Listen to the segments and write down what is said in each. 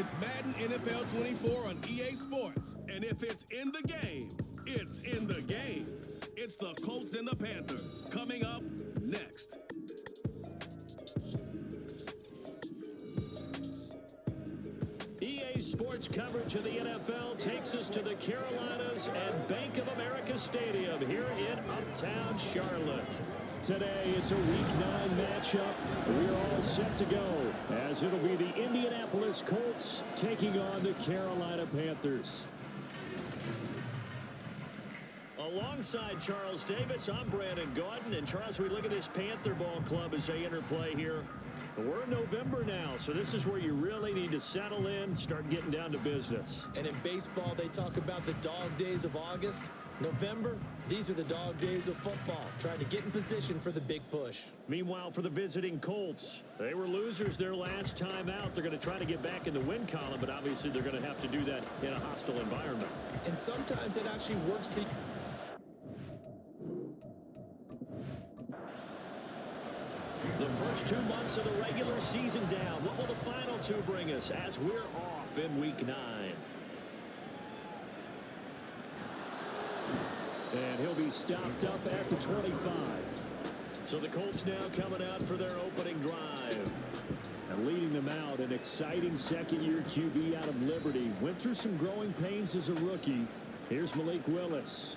It's Madden NFL 24 on EA Sports. And if it's in the game, it's in the game. It's the Colts and the Panthers. Coming up next. EA Sports coverage of the NFL takes us to the Carolinas and Bank of America Stadium here in Uptown Charlotte. Today, it's a Week 9 matchup. We're all set to go, as it'll be the Indianapolis Colts taking on the Carolina Panthers. Alongside Charles Davis, I'm Brandon Gaudin. And Charles, we look at this Panther ball club as they interplay here. We're in November now, so this is where you really need to settle in, start getting down to business. And in baseball, they talk about the dog days of August. November, these are the dog days of football, trying to get in position for the big push. Meanwhile, for the visiting Colts, they were losers their last time out. They're going to try to get back in the win column, but obviously they're going to have to do that in a hostile environment. And sometimes it actually works to... The first 2 months of the regular season down. What will the final 2 bring us as we're off in Week 9? And he'll be stopped up at the 25. So the Colts now coming out for their opening drive. And leading them out, an exciting second-year QB out of Liberty. Went through some growing pains as a rookie. Here's Malik Willis.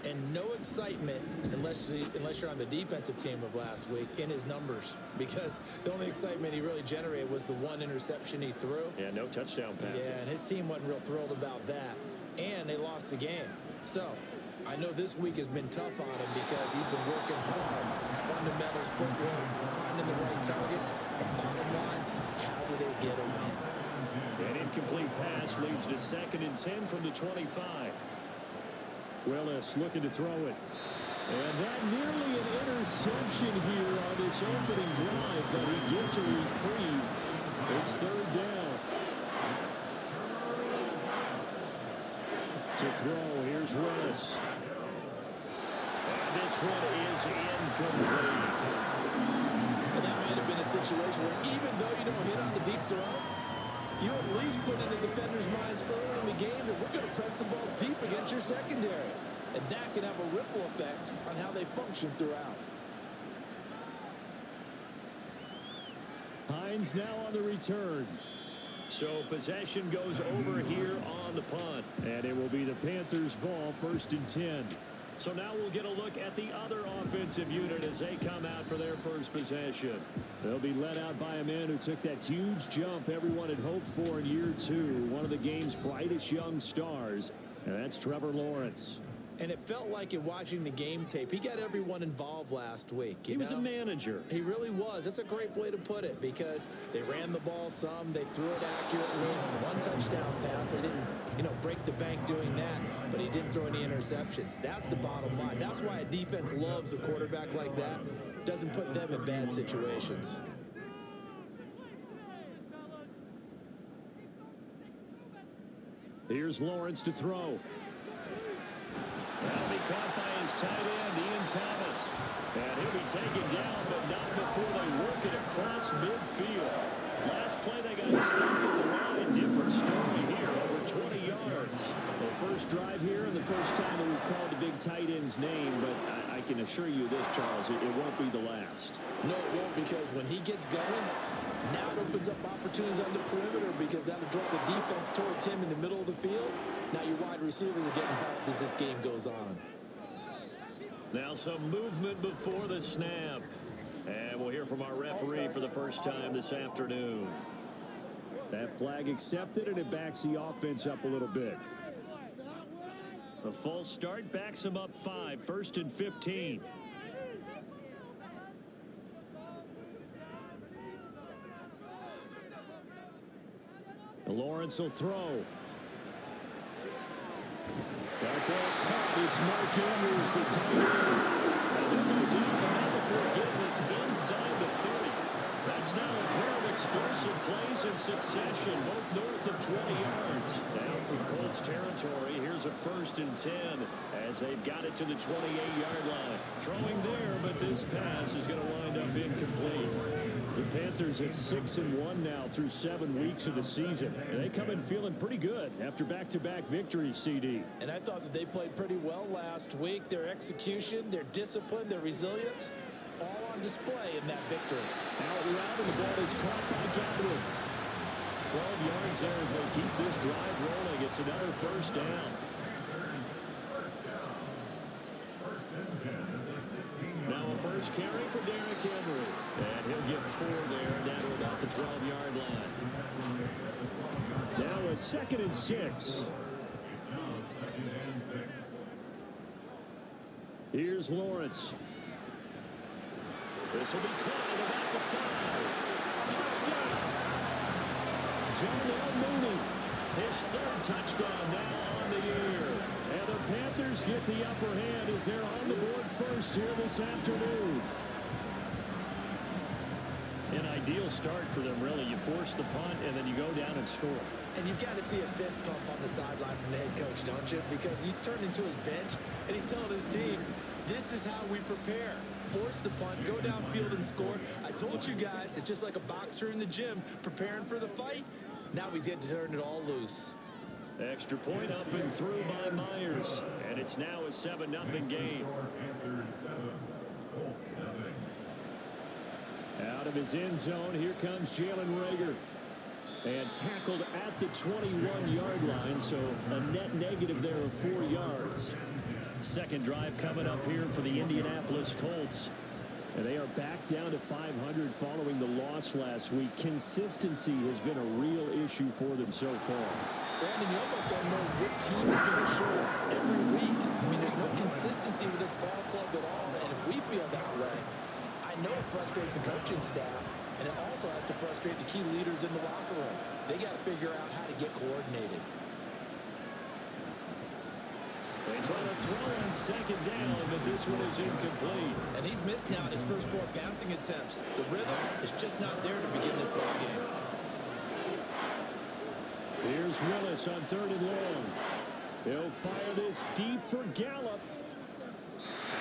And no excitement unless you're on the defensive team of last week in his numbers, because the only excitement he really generated was the 1 interception he threw. Yeah, no touchdown passes. Yeah, and his team wasn't real thrilled about that. And they lost the game. So I know this week has been tough on him because he's been working hard. Fundamentals, footwork, finding the right targets. And bottom line, how do they get a win? An incomplete pass leads to 2nd and 10 from the 25. Willis looking to throw it. And that nearly an interception here on this opening drive, but he gets a reprieve. It's 3rd down. To throw, here's Willis. And this one is incomplete. And that might have been a situation where even though you don't hit on the deep throw, you at least put in the defender's minds early in the game that we're going to press the ball deep against your secondary. And that can have a ripple effect on how they function throughout. Hines now on the return. So possession goes over here on the punt. And it will be the Panthers' ball, 1st and 10. So now we'll get a look at the other offensive unit as they come out for their first possession. They'll be led out by a man who took that huge jump everyone had hoped for in year 2. One of the game's brightest young stars, and that's Trevor Lawrence. And it felt like in watching the game tape, he got everyone involved last week. He was a manager. He really was. That's a great way to put it, because they ran the ball some, they threw it accurately, 1 touchdown pass. They didn't, break the bank doing that, but he didn't throw any interceptions. That's the bottom line. That's why a defense loves a quarterback like that. Doesn't put them in bad situations. Here's Lawrence to throw. That'll be caught by his tight end, Ian Thomas. And he'll be taken down, but not before they work it across midfield. Last play, they got stuffed at the line. Different story here, over 20 yards. The first drive here and the first time that we've called the big tight end's name, but I can assure you this, Charles, it won't be the last. No, it won't, because when he gets going, now it opens up opportunities on the perimeter, because that'll draw the defense towards him in the middle of the field. Now your wide receivers are getting involved as this game goes on. Now some movement before the snap. And we'll hear from our referee for the first time this afternoon. That flag accepted, and it backs the offense up a little bit. The false start backs them up 5, 1st and 15. Lawrence will throw. That ball caught. It's Mark Andrews, the tight end. And they're going to do it now before getting this inside the 30. That's now a pair of explosive plays in succession, both north of 20 yards. Now from Colts territory, here's a 1st and 10 as they've got it to the 28-yard line. Throwing there, but this pass is going to wind up incomplete. The Panthers at 6-1 now through 7 weeks of the season. And they come in feeling pretty good after back-to-back victories, CD. And I thought that they played pretty well last week. Their execution, their discipline, their resilience, all on display in that victory. Out route, and the ball is caught by Godwin. 12 yards there as they keep this drive rolling. It's another first down. Now a first carry for Derrick Henry. And he'll get 4 there down to about the 12-yard line. Now a 2nd and 6. Here's Lawrence. This will be caught at about the 5. Touchdown! Darnell Mooney, his 3rd touchdown now on the year. And the Panthers get the upper hand as they're on the board first here this afternoon. An ideal start for them, really. You force the punt, and then you go down and score. And you've got to see a fist pump on the sideline from the head coach, don't you? Because he's turned into his bench, and he's telling his team, this is how we prepare. Force the punt, go downfield and score. I told you guys, it's just like a boxer in the gym preparing for the fight. Now we get to turn it all loose. Extra point up and through by Myers. And it's now a 7-0 game. Out of his end zone, here comes Jalen Reagor. And tackled at the 21-yard line, so a net negative there of 4 yards. Second drive coming up here for the Indianapolis Colts. And they are back down to 500 following the loss last week. Consistency has been a real issue for them so far. Brandon, you almost don't know what team is going to show up every week. I mean, there's no consistency with this ball club at all. And if we feel that way, I know it frustrates the coaching staff. And it also has to frustrate the key leaders in the locker room. They got to figure out how to get coordinated. They try to throw on 2nd down, but this one is incomplete. And he's missed now in his first 4 passing attempts. The rhythm is just not there to begin this ball game. Here's Willis on 3rd and long. He'll fire this deep for Gallup.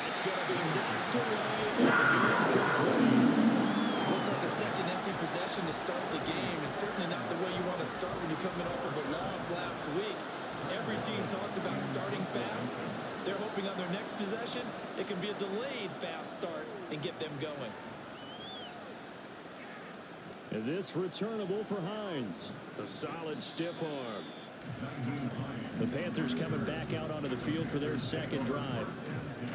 That's going to be knocked away and incomplete. Looks like a second empty possession to start the game, and certainly not the way you want to start when you're coming off of a loss last week. Every team talks about starting fast. They're hoping on their next possession, it can be a delayed fast start and get them going. And this returnable for Hines. A solid stiff arm. The Panthers coming back out onto the field for their 2nd drive.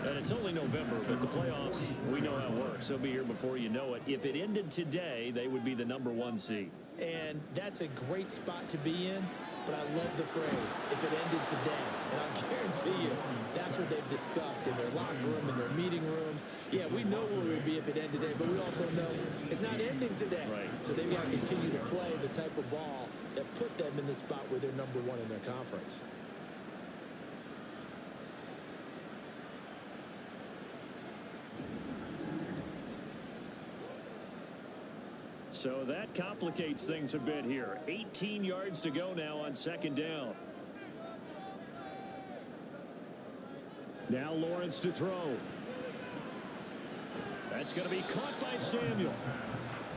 And it's only November, but the playoffs, we know how it works. They'll be here before you know it. If it ended today, they would be the #1 seed. And that's a great spot to be in, but I love the phrase, if it ended today. And I guarantee you, that's what they've discussed in their locker room, in their meeting rooms. Yeah, we know where we'd be if it ended today, but we also know it's not ending today. Right. So they've got to continue to play the type of ball that put them in the spot where they're #1 in their conference. So that complicates things a bit here. 18 yards to go now on 2nd down. Now Lawrence to throw. That's going to be caught by Samuel.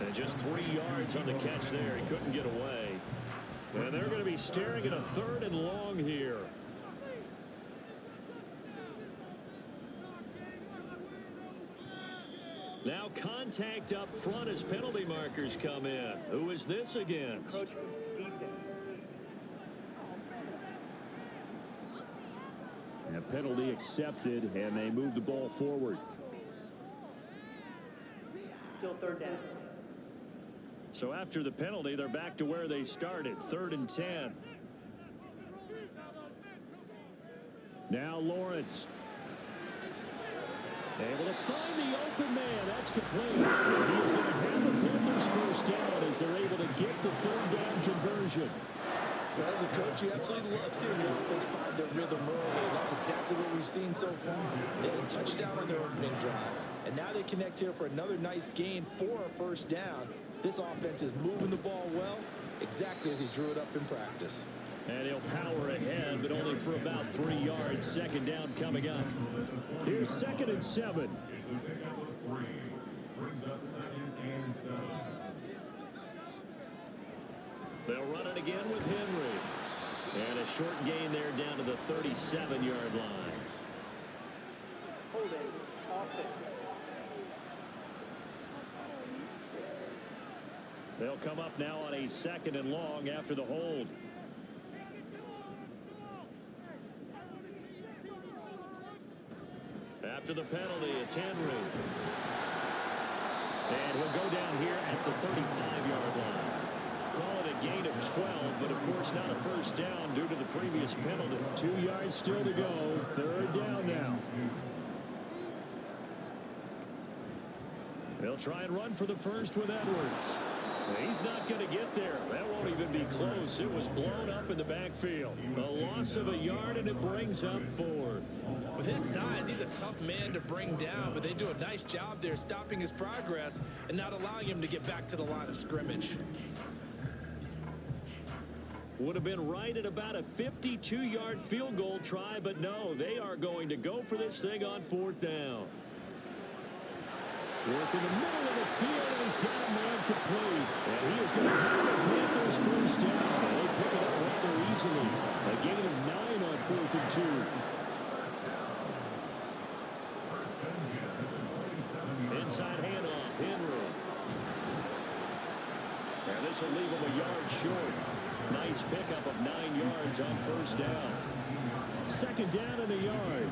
And just 3 yards on the catch there. He couldn't get away. And they're going to be staring at a 3rd and long here. Now contact up front as penalty markers come in. Who is this against? A penalty accepted, and they move the ball forward. Still 3rd down. So after the penalty, they're back to where they started, 3rd and 10. Now Lawrence. Able to find the open man. That's complete. He's going to have the Panthers first down as they're able to get the 3rd down conversion. Well, as a coach, you absolutely love seeing your offense find their rhythm early. And that's exactly what we've seen so far. They had a touchdown on their opening drive. And now they connect here for another nice gain for a first down. This offense is moving the ball well, exactly as he drew it up in practice. And he'll power ahead, but only for about 3 yards. 2nd down coming up. Here's 2nd and 7. They'll run it again with Henry. And a short gain there down to the 37-yard line. Holding. Offense. They'll come up now on a 2nd and long after the hold. After the penalty, it's Henry. And he'll go down here at the 35-yard line. Call it a gain of 12, but of course not a first down due to the previous penalty. 2 yards still to go. 3rd down now. They'll try and run for the first with Edwards. He's not going to get there. That won't even be close. It was blown up in the backfield. A loss of a yard, and it brings up 4th. With his size, he's a tough man to bring down, but they do a nice job there stopping his progress and not allowing him to get back to the line of scrimmage. Would have been right at about a 52-yard field goal try, but no, they are going to go for this thing on 4th down. Work in the middle of the field, and he's got a man complete. And he is going to have the Panthers first down. They pick it up rather easily. A gain of 9 on 4th and 2. Inside handoff, Henry. And this will leave him a yard short. Nice pickup of 9 yards on 1st down. 2nd down and a yard.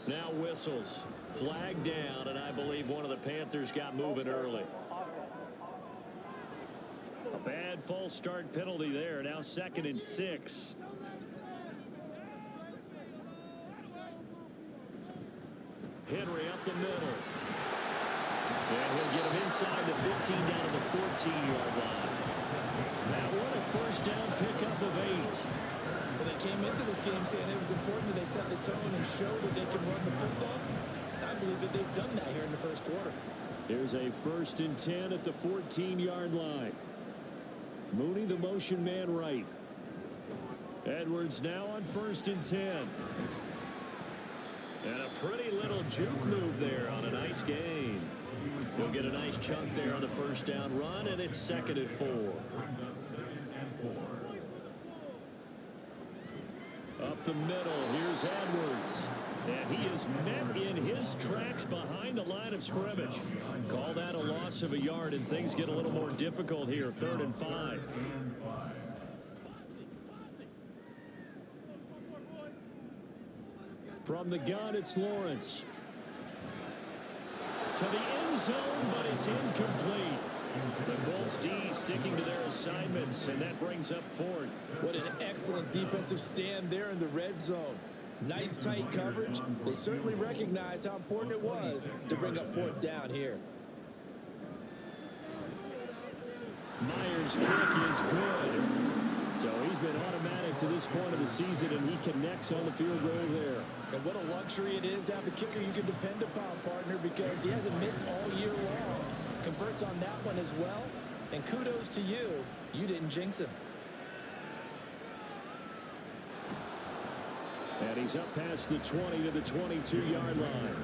Now whistles. Flag down, and I believe one of the Panthers got moving early. A bad false start penalty there. Now 2nd and 6. Henry up the middle. And he'll get him inside the 15 down to the 14-yard line. That one a first down pickup of 8. Well, they came into this game saying it was important that they set the tone and show that they can run the football. I believe that they've done that here in the first quarter. Here's a 1st and 10 at the 14-yard line. Mooney, the motion man, right. Edwards now on 1st and 10. And a pretty little juke move there on a nice gain. We'll get a nice chunk there on the first down run, and it's 2nd and 4. Up the middle, here's Edwards. And he is met in his tracks behind the line of scrimmage. Call that a loss of a yard, and things get a little more difficult here. 3rd and 5. From the gun, it's Lawrence. To the end zone, but it's incomplete. The Colts D sticking to their assignments, and that brings up 4th. What an excellent defensive stand there in the red zone. Nice tight coverage. They certainly recognized how important it was to bring up 4th down here. Myers' kick is good. So he's been automatic to this point of the season, and he connects on the field goal there. And what a luxury it is to have a kicker you can depend upon, partner, because he hasn't missed all year long. Converts on that one as well. And kudos to you. You didn't jinx him. And he's up past the 20 to the 22-yard line.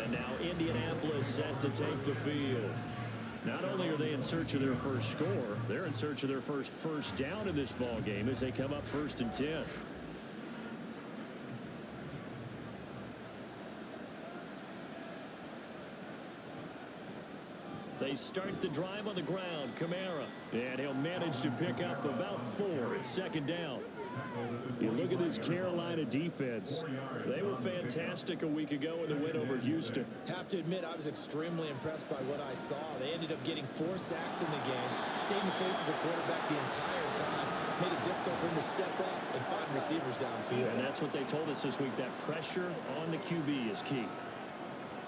And now Indianapolis set to take the field. Not only are they in search of their first score, they're in search of their first down in this ball game as they come up 1st and 10. They start the drive on the ground. Kamara. And he'll manage to pick up about 4. It's 2nd down. You look at this Carolina defense. They were fantastic a week ago in the win over Houston. Have to admit, I was extremely impressed by what I saw. They ended up getting 4 sacks in the game, stayed in the face of the quarterback the entire time, made it difficult for him to step up and find receivers downfield. And that's what they told us this week, that pressure on the QB is key.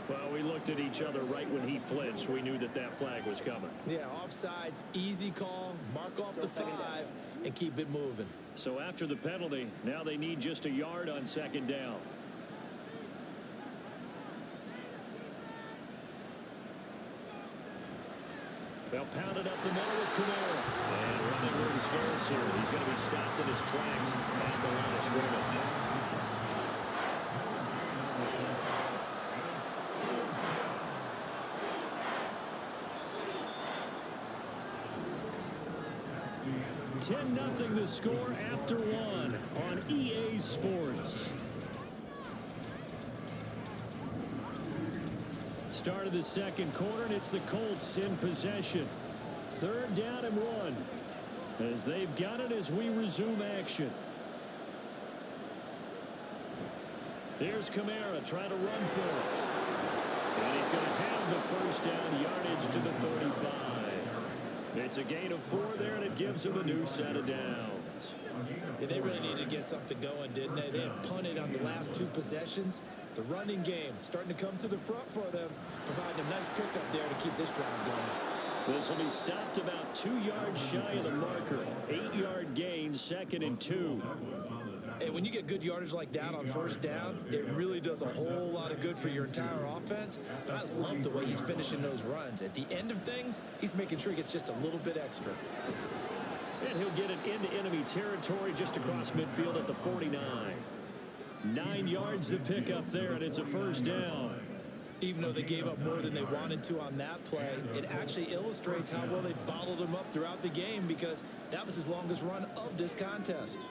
Well, we looked at each other right when he flinched. We knew that that flag was coming. Yeah, offsides, easy call, mark off the 5, and keep it moving. So after the penalty, now they need just a yard on 2nd down. They'll pound it up the middle with Kamara. And running room scarce here. He's going to be stopped in his tracks at the line of scrimmage. 10-0 the score after one on EA Sports. Start of the second quarter, and it's the Colts in possession. 3rd down and 1. As they've got it as we resume action. Here's Kamara trying to run for it. And he's going to have the first down yardage to the 35. It's a gain of 4 there, and it gives him a new set of downs. Yeah, they really needed to get something going, didn't they? They had punted on the last 2 possessions. The running game starting to come to the front for them, providing a nice pickup there to keep this drive going. This will be stopped about 2 yards shy of the marker. 8-yard gain, 2nd and 2. Hey, when you get good yardage like that on 1st down, it really does a whole lot of good for your entire offense. But I love the way he's finishing those runs. At the end of things, he's making sure he gets just a little bit extra. And he'll get it into enemy territory just across midfield at the 49. 9 yards to pick up there, and it's a 1st down. Even though they gave up more than they wanted to on that play, it actually illustrates how well they bottled him up throughout the game, because that was his longest run of this contest.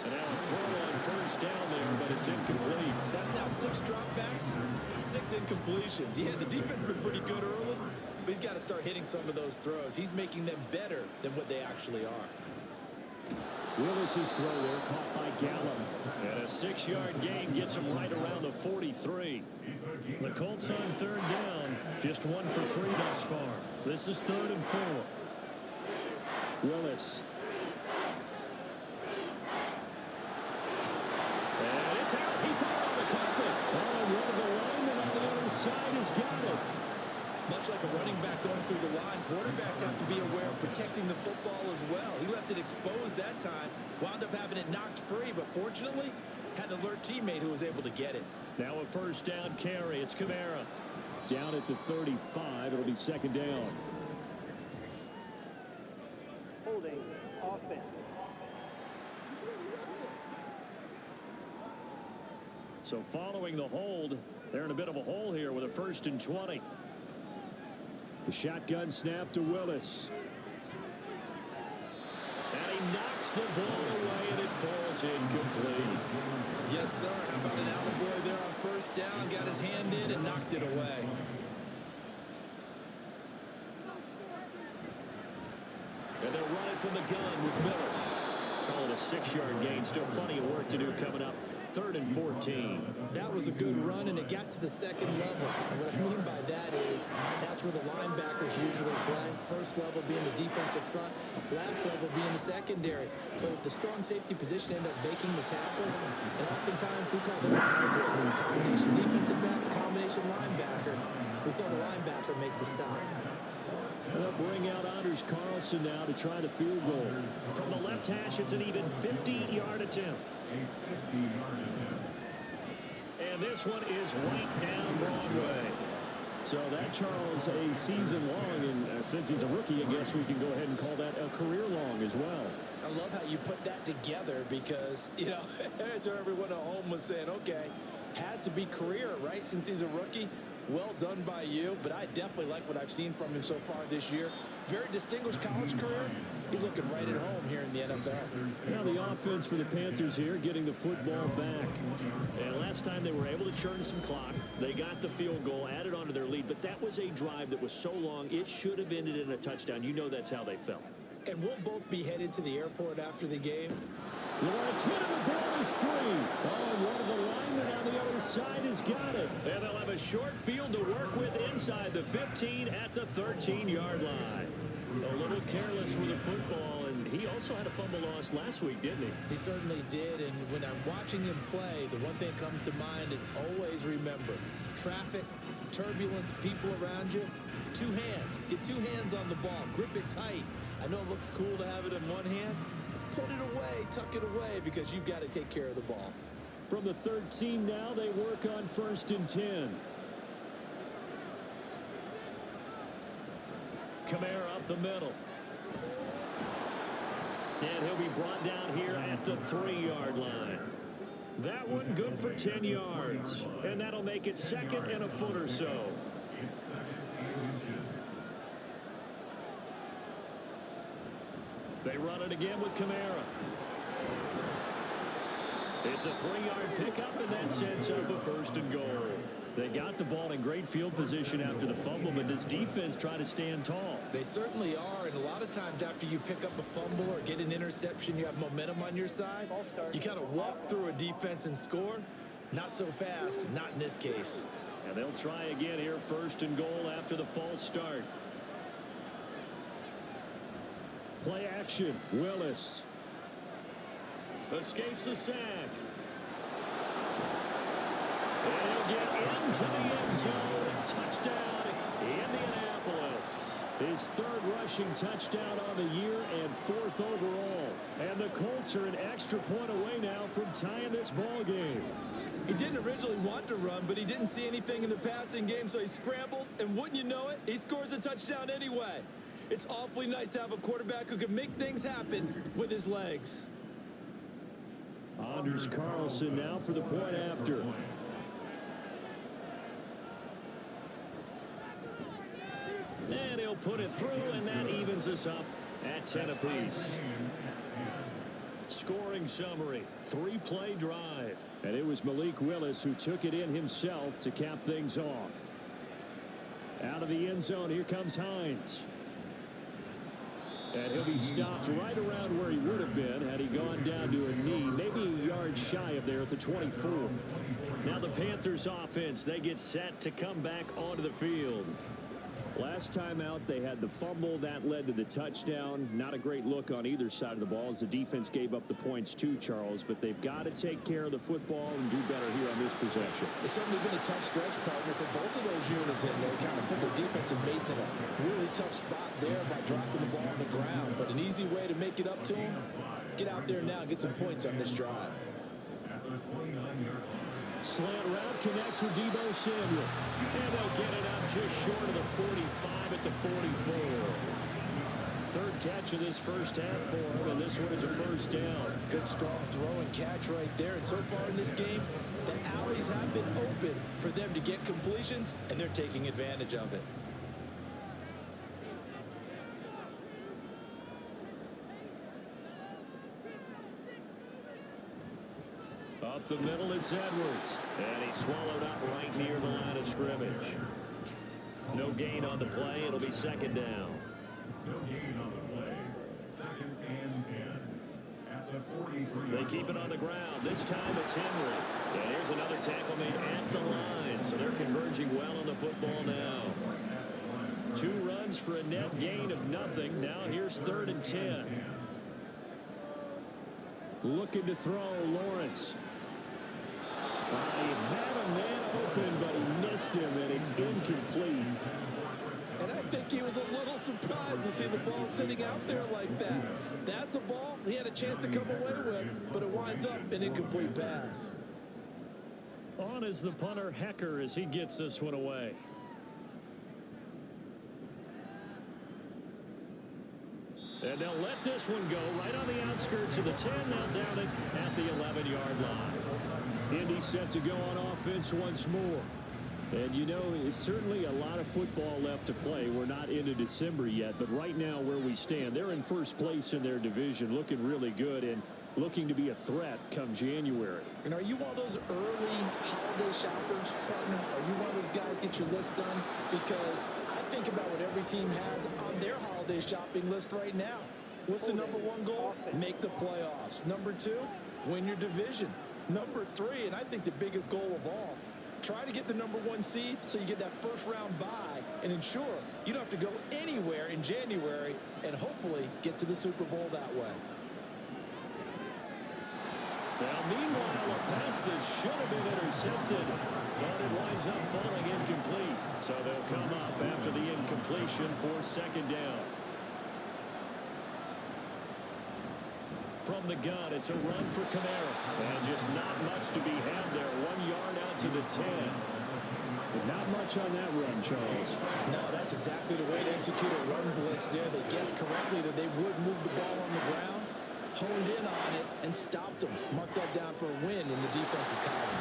And now a throw on 1st down there, but it's incomplete. That's now 6 dropbacks, 6 incompletions. Yeah, the defense has been pretty good early, but he's got to start hitting some of those throws. He's making them better than what they actually are. Willis's throw there caught by Gallup. And a 6-yard gain gets him right around the 43. The Colts on 3rd down, just 1 for 3 thus far. This is 3rd and 4. Willis. And it's out. He put it on the carpet. Oh, one of the linemen on the other side has got it. Much like a running back going through the line, quarterbacks have to be aware of protecting the football as well. He left it exposed that time, wound up having it knocked free, but fortunately had an alert teammate who was able to get it. Now a 1st down carry. It's Kamara. Down at the 35. It'll be 2nd down. Holding offense. So following the hold, they're in a bit of a hole here with a 1st and 20. The shotgun snap to Willis. And he knocks the ball away, and it falls incomplete. Yes, sir. How about an allegory there on 1st down? Got his hand in and knocked it away. And they're running from the gun with Miller. Oh, and a 6-yard gain. Still plenty of work to do coming up. 3rd and 14. That was a good run, and it got to the 2nd level. And what I mean by that is that's where the linebackers usually play. 1st level being the defensive front, last level being the secondary. But the strong safety position ended up making the tackle, and oftentimes we call that a hybrid. Combination defensive back, combination linebacker. We saw the linebacker make the stop. They'll bring out Anders Carlson now to try the field goal. From the left hash, it's an even 50-yard attempt. And this one is right down Broadway. So that, Charles, a season long, and since he's a rookie, I guess we can go ahead and call that a career long as well. I love how you put that together because, you know, as everyone at home was saying, okay, has to be career, right, since he's a rookie. Well done by you, but I definitely like what I've seen from him so far this year. Very distinguished college career. He's looking right at home here in the NFL. Now the offense for the Panthers here, getting the football back. And last time they were able to churn some clock. They got the field goal, added on to their lead, but that was a drive that was so long, it should have ended in a touchdown. You know that's how they felt. And we'll both be headed to the airport after the game. It's hit and the ball is free. Oh, and one of the linemen on the other side has got it. And they'll have a short field to work with inside the 15 at the 13-yard line. A little careless with the football, and he also had a fumble loss last week, didn't he? He certainly did, and when I'm watching him play, the one thing that comes to mind is always remember, traffic, turbulence, people around you, 2 hands. Get 2 hands on the ball. Grip it tight. I know it looks cool to have it in one hand. Put it away, tuck it away, because you've got to take care of the ball. From the 13 now, they work on 1st and 10. Kamara up the middle. And he'll be brought down here at the 3-yard line. That one good for 10 yards. And that'll make it 2nd and a foot or so. They run it again with Kamara. It's a 3-yard pickup, and that sets up a first and goal. They got the ball in great field position after the fumble, but this defense tried to stand tall. They certainly are, and a lot of times after you pick up a fumble or get an interception, you have momentum on your side. You kind of walk through a defense and score. Not so fast, not in this case. And they'll try again here, first and goal after the false start. Play action, Willis. Escapes the sack. And he'll get into the end zone. Touchdown, Indianapolis. His third rushing touchdown on the year and fourth overall. And the Colts are an extra point away now from tying this ball game. He didn't originally want to run, but he didn't see anything in the passing game, so he scrambled, and wouldn't you know it, he scores a touchdown anyway. It's awfully nice to have a quarterback who can make things happen with his legs. Anders Carlson now for the point after. And he'll put it through, and that evens us up at 10 apiece. Scoring summary, 3-play drive. And it was Malik Willis who took it in himself to cap things off. Out of the end zone, here comes Hines. And he'll be stopped right around where he would have been had he gone down to a knee, maybe a yard shy of there at the 24. Now the Panthers offense, they get set to come back onto the field. Last time out, they had the fumble. That led to the touchdown. Not a great look on either side of the ball as the defense gave up the points too, Charles. But they've got to take care of the football and do better here on this possession. It's certainly been a tough stretch, partner, for both of those units, and they kind of put their defensive mates in a really tough spot there by dropping the ball on the ground. But an easy way to make it up to them, get out there now and get some points on this drive. Slant route connects with Deebo Samuel. And they'll get it up just short of the 45 at the 44. Third catch of this first half for him, and this one is a first down. Good strong throw and catch right there. And so far in this game, the alleys have been open for them to get completions, and they're taking advantage of it. Up the middle, it's Edwards. And he's swallowed up right near the line of scrimmage. No gain on the play. It'll be second down. No gain on the play. Second and 10. At the 43. They keep it on the ground. This time it's Henry. And here's another tackle made at the line. So they're converging well on the football now. 2 runs for a net gain of nothing. Now here's 3rd and 10. Looking to throw, Lawrence. He had a man open, but he missed him, and it's incomplete. And I think he was a little surprised to see the ball sitting out there like that. That's a ball he had a chance to come away with, but it winds up an incomplete pass. On is the punter, Hecker, as he gets this one away. And they'll let this one go right on the outskirts of the 10. Now down it at the 11-yard line. Indy set to go on offense once more. And, you know, it's certainly a lot of football left to play. We're not into December yet, but right now where we stand, they're in first place in their division, looking really good and looking to be a threat come January. And are you one of those early holiday shoppers, partner? Are you one of those guys get your list done? Because I think about what every team has on their holiday shopping list right now. What's the number 1 goal? Make the playoffs. Number 2, win your division. Number 3, and I think the biggest goal of all, try to get the number 1 seed so you get that first round bye and ensure you don't have to go anywhere in January and hopefully get to the Super Bowl that way. Now, meanwhile, a pass that should have been intercepted, but it winds up falling incomplete. So they'll come up after the incompletion for second down. From the gun, it's a run for Kamara. And just not much to be had there. 1 yard out to the 10. Not much on that run, Charles. No, that's exactly the way to execute a run blitz there. They guessed correctly that they would move the ball on the ground, honed in on it, and stopped them. Mark that down for a win in the defense's column.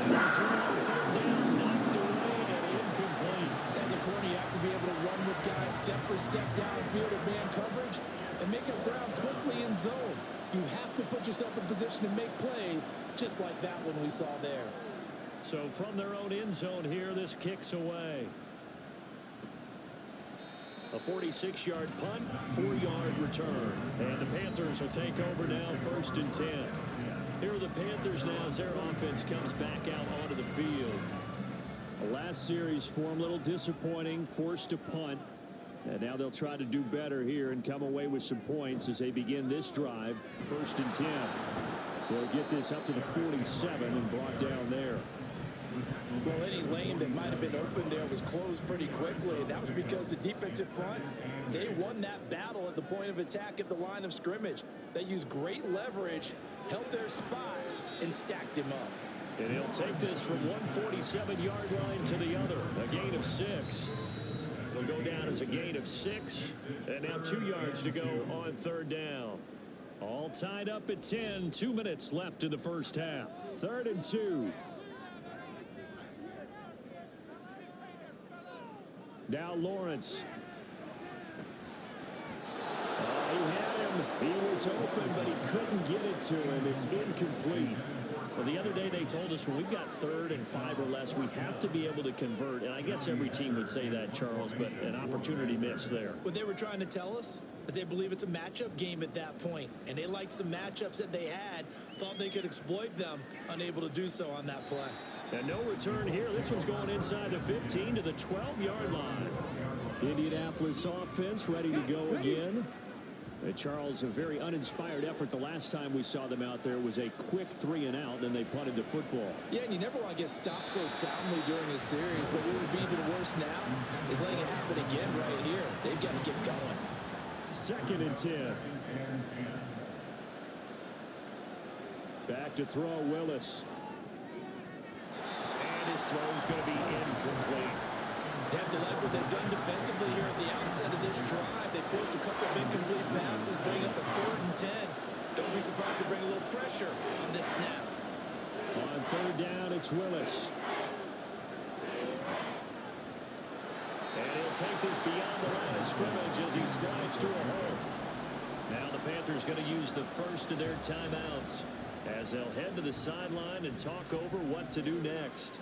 And third down, knocked away and incomplete. As a corner, you have to be able to run with guys step for step downfield of man coverage. And and make up ground quickly in zone. You have to put yourself in position to make plays, just like that one we saw there. So from their own end zone here, this kicks away. A 46-yard punt, 4-yard return. And the Panthers will take over now, 1st and 10. Here are the Panthers now as their offense comes back out onto the field. The last series for them, a little disappointing, forced to punt. And now they'll try to do better here and come away with some points as they begin this drive, 1st and 10. They'll get this up to the 47 and brought down there. Well, any lane that might have been open there was closed pretty quickly, and that was because the defensive front, they won that battle at the point of attack at the line of scrimmage. They used great leverage, held their spot, and stacked him up. And he'll take this from 147-yard line to the other, a gain of 6. They'll go down as a gain of 6, and now 2 yards to go on 3rd down. All tied up at 10, 2 minutes left in the first half. 3rd and 2. Now Lawrence. He had him. He was open, but he couldn't get it to him. It's incomplete. Well, the other day they told us when we've got 3rd and 5 or less, we have to be able to convert. And I guess every team would say that, Charles, but an opportunity missed there. What they were trying to tell us is they believe it's a matchup game at that point. And they liked some matchups that they had, thought they could exploit them, unable to do so on that play. And no return here. This one's going inside the 15 to the 12-yard line. Indianapolis offense ready to go again. Charles, a very uninspired effort. The last time we saw them out there was a quick 3 and out, then they punted the football. Yeah, and you never want to get stopped so soundly during a series, but what would be even worse now is letting it happen again right here. They've got to get going. 2nd and 10. Back to throw Willis. And his throw is going to be incomplete. They have to like what they've done defensively here at the outset of this drive. They forced a couple of incomplete passes, bring up a 3rd and 10. Don't be surprised to bring a little pressure on this snap. On 3rd down, it's Willis. And he'll take this beyond the line of scrimmage as he slides to a hole. Now the Panthers going to use the first of their timeouts as they'll head to the sideline and talk over what to do next.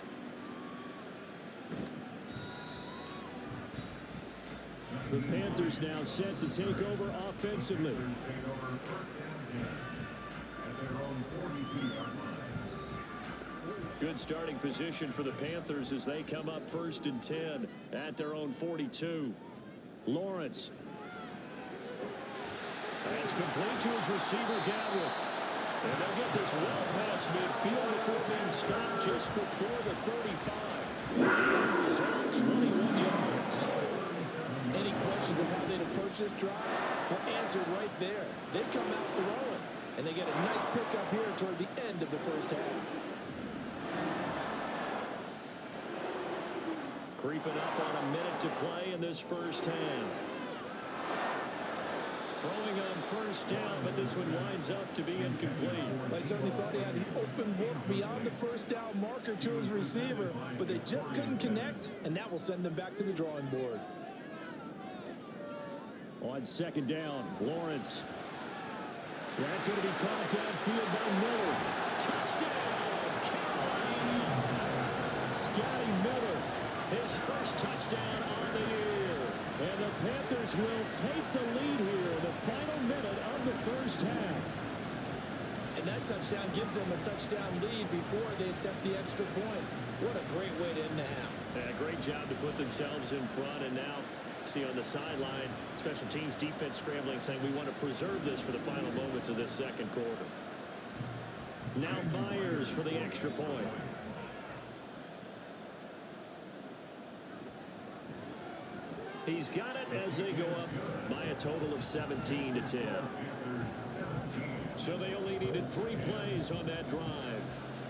The Panthers now set to take over offensively. Good starting position for the Panthers as they come up 1st and 10 at their own 42. Lawrence. That's complete to his receiver, Gadwin. And they'll get this well past midfield before being stopped just before the 35. Result, 21 yards. Any questions of how they'd approach this drive? Well, answered right there. They come out throwing, and they get a nice pickup here toward the end of the first half. Creeping up on a minute to play in this first half. Throwing on 1st down, but this one winds up to be incomplete. They certainly thought he had an open look beyond the 1st down marker to his receiver, but they just couldn't connect, and that will send them back to the drawing board. On 2nd down, Lawrence. That's going to be caught downfield by Miller. Touchdown, Carolina! Scotty Miller, his first touchdown on the year. And the Panthers will take the lead here in the final minute of the first half. And that touchdown gives them a touchdown lead before they attempt the extra point. What a great way to end the half. Yeah, great job to put themselves in front, and now see on the sideline, special teams defense scrambling, saying we want to preserve this for the final moments of this 2nd quarter. Now Myers for the extra point. He's got it as they go up by a total of 17 to 10. So they only needed 3 plays on that drive.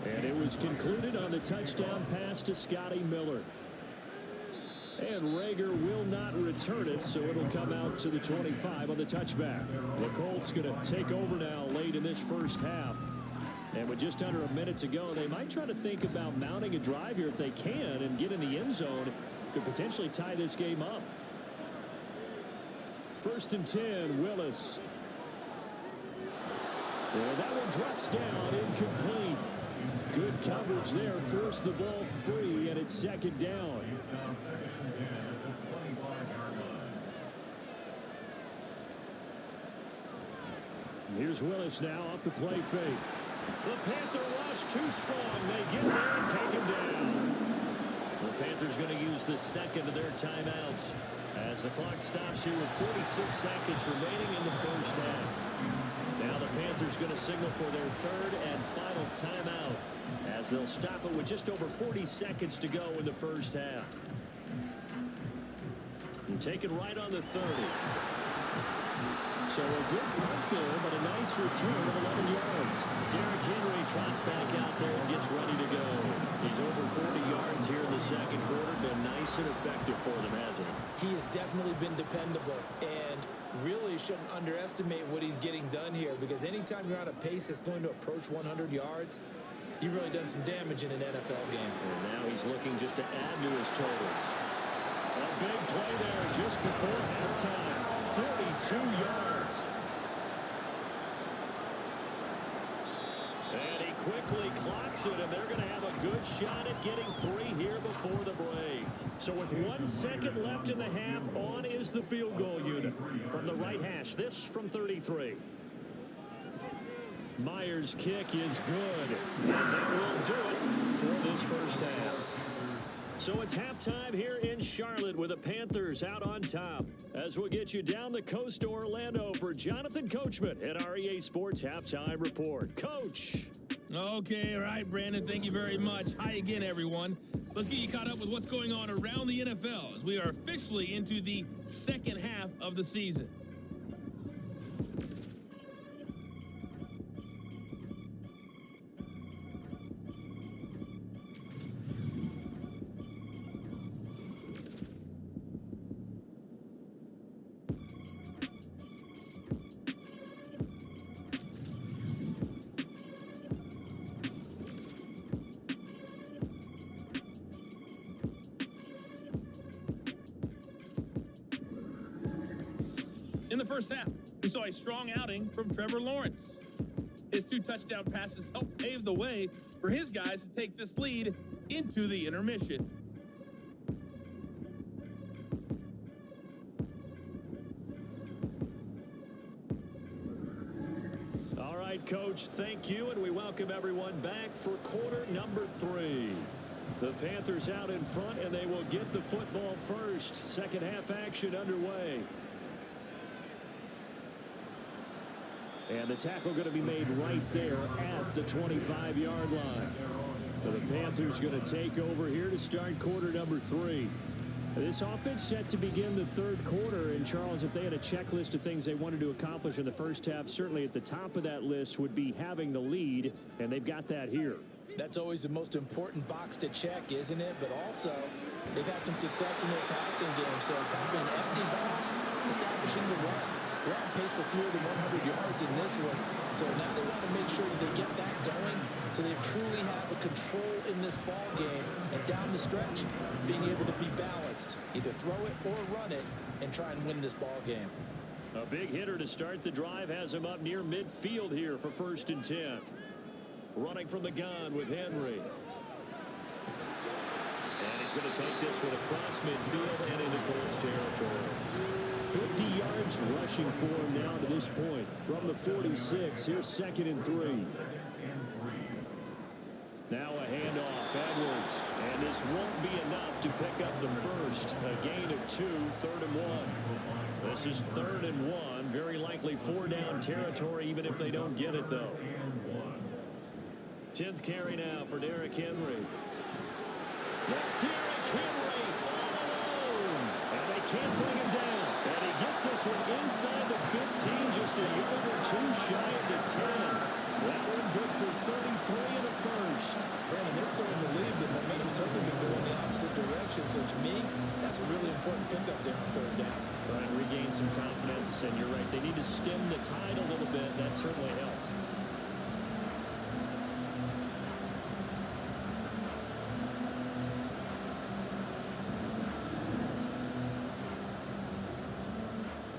And it was concluded on the touchdown pass to Scotty Miller. And Rager will not return it, so it'll come out to the 25 on the touchback. The Colts going to take over now late in this first half. And with just under a minute to go, they might try to think about mounting a drive here if they can and get in the end zone to potentially tie this game up. First and 10, Willis. And that one drops down, incomplete. Good coverage there, forced the ball free, and it's second down. He's now second and 10 at the 25-yard line. Here's Willis now off the play fake. The Panther rush too strong. They get there and take him down. The Panthers going to use the second of their timeouts as the clock stops here with 46 seconds remaining in the first half. Now the Panthers going to signal for their third and final timeout as they'll stop it with just over 40 seconds to go in the first half. And take it right on the 30. So a good punt there, but a nice return of 11 yards. Derrick Henry trots back out there and gets ready to go. He's over 40 yards here in the second quarter. Been nice and effective for them, hasn't he? He has definitely been dependable and really shouldn't underestimate what he's getting done here, because anytime you're on a pace that's going to approach 100 yards, you've really done some damage in an NFL game. And now he's looking just to add to his totals. A big play there just before halftime. 42 yards. And he quickly clocks it, and they're going to have a good shot at getting 3 here before the break. So with 1 second left in the half, on is the field goal unit. From the right hash, this from 33. Myers' kick is good. And that will do it for this first half. So it's halftime here in Charlotte with the Panthers out on top. As we'll get you down the coast to Orlando for Jonathan Coachman at our EA Sports Halftime Report. Coach. Okay, all right, Brandon, thank you very much. Hi again, everyone. Let's get you caught up with what's going on around the NFL as we are officially into the second half of the season. In the first half, we saw a strong outing from Trevor Lawrence. His 2 touchdown passes helped pave the way for his guys to take this lead into the intermission. All right, Coach, thank you, and we welcome everyone back for quarter number 3. The Panthers out in front, and they will get the football first. Second half action underway. And the tackle going to be made right there at the 25-yard line. So the Panthers going to take over here to start quarter number 3. This offense set to begin the third quarter. And, Charles, if they had a checklist of things they wanted to accomplish in the first half, certainly at the top of that list would be having the lead, and they've got that here. That's always the most important box to check, isn't it? But also, they've had some success in their passing game. So probably an empty box, establishing the run. They're on pace for fewer than 100 yards in this one. So now they want to make sure that they get that going so they truly have a control in this ball game and down the stretch, being able to be balanced. Either throw it or run it and try and win this ball game. A big hitter to start the drive has him up near midfield here for first and 10. Running from the gun with Henry. And he's going to take this one across midfield and into Colts territory. 50 yards rushing for him now to this point. From the 46, here's second and 3. Now a handoff, Edwards. And this won't be enough to pick up the first. A gain of 2, third and 1. This is third and 1. Very likely 4-down territory, even if they don't get it, though. 10th carry now for Derrick Henry. Derrick Henry all alone. And they can't bring him down. And he gets this one inside the 15, just a yard or 2 shy of the 10. That one good for 33 and a first. Brandon, they're still in the lead. The momentum's certainly been going the opposite direction. So to me, that's a really important pickup there on third down. Trying to regain some confidence, and you're right. They need to stem the tide a little bit. That certainly helped.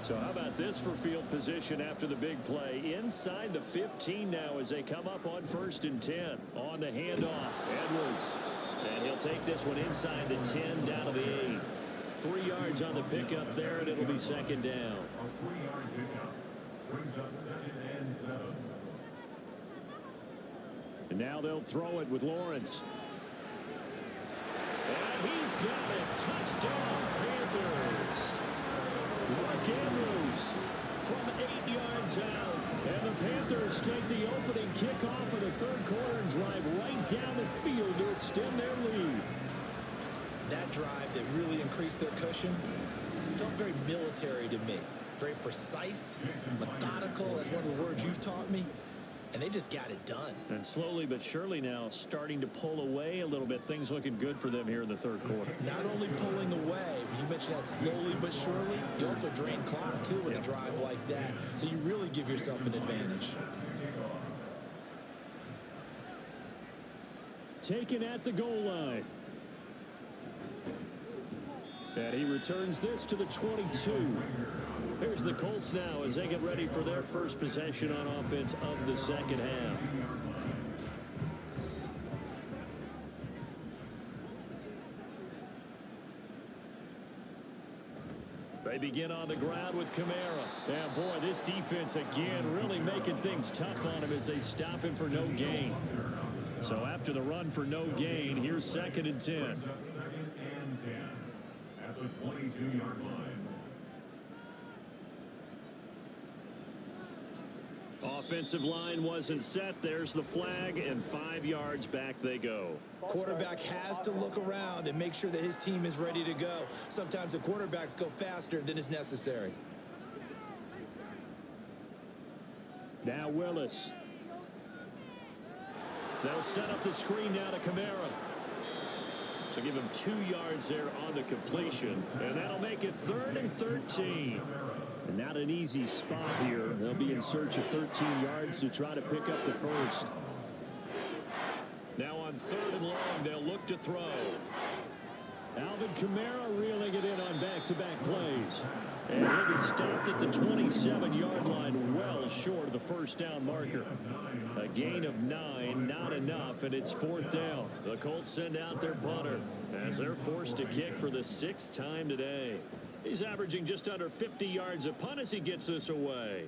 So how about this for field position after the big play? Inside the 15 now as they come up on 1st and 10. On the handoff, Edwards. And he'll take this one inside the 10 down to the 8. 3 yards on the pickup there, and it'll be 2nd down. A 3-yard pickup brings up 2nd and 7. And now they'll throw it with Lawrence. And he's got it. Touchdown, Panthers. Mark Andrews from 8 yards out. And the Panthers take the opening kickoff of the 3rd quarter and drive right down the field to extend their lead. That drive that really increased their cushion felt very military to me. Very precise, methodical. That's one of the words you've taught me. And they just got it done. And slowly but surely now starting to pull away a little bit. Things looking good for them here in the 3rd quarter. Not only pulling away, but you mentioned that slowly but surely. You also drain clock, too, with a drive like that. So you really give yourself an advantage. Taken at the goal line. And he returns this to the 22. Here's the Colts now as they get ready for their first possession on offense of the 2nd half. They begin on the ground with Kamara. Yeah, boy, this defense again really making things tough on him as they stop him for no gain. So after the run for no gain, here's 2nd and 10. 2nd and 10 at the 22-yard line. Offensive line wasn't set. There's the flag, and 5 yards back they go. Quarterback has to look around and make sure that his team is ready to go. Sometimes the quarterbacks go faster than is necessary. Now Willis. They'll set up the screen now to Kamara. So give him 2 yards there on the completion, and that'll make it 3rd and 13. And not an easy spot here. They'll be in search of 13 yards to try to pick up the first. Now on 3rd and long, they'll look to throw. Alvin Kamara reeling it in on back-to-back plays. And he'll be stopped at the 27-yard line, well short of the 1st down marker. A gain of 9, not enough, and it's 4th down. The Colts send out their punter as they're forced to kick for the 6th time today. He's averaging just under 50 yards a punt as he gets this away.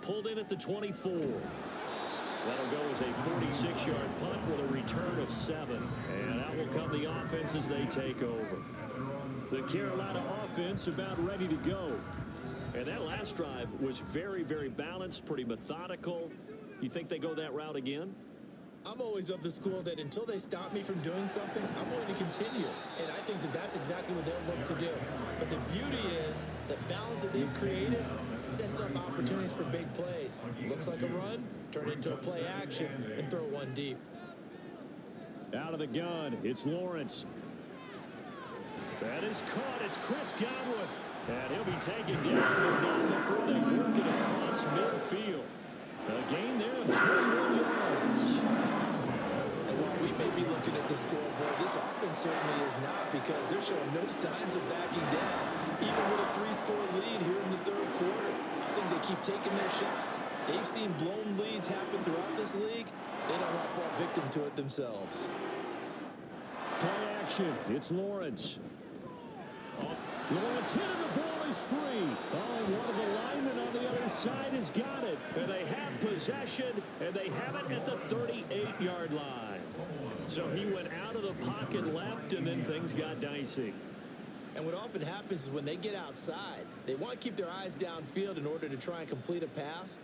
Pulled in at the 24. That'll go as a 46-yard punt with a return of 7. And out will come the offense as they take over. The Carolina offense about ready to go. And that last drive was very, very balanced, pretty methodical. You think they go that route again? I'm always of the school that until they stop me from doing something, I'm going to continue. And I think that that's exactly what they'll look to do. But the beauty is the balance that they've created sets up opportunities for big plays. Looks like a run, turn it into a play action, and throw one deep. Out of the gun, it's Lawrence. That is caught. It's Chris Godwin. And he'll be taken down before they work it across midfield. A gain there of 21 yards. And while we may be looking at the scoreboard, this offense certainly is not, because they're showing no signs of backing down, even with a 3-score lead here in the 3rd quarter. I think they keep taking their shots. They've seen blown leads happen throughout this league. They don't want to fall victim to it themselves. Play action. It's Lawrence. Lawrence hit him. The ball is free. Oh, and one of the linemen on the other side has got it. And they have possession, and they have it at the 38-yard line. So he went out of the pocket left, and then things got dicey. And what often happens is when they get outside, they want to keep their eyes downfield in order to try and complete a pass.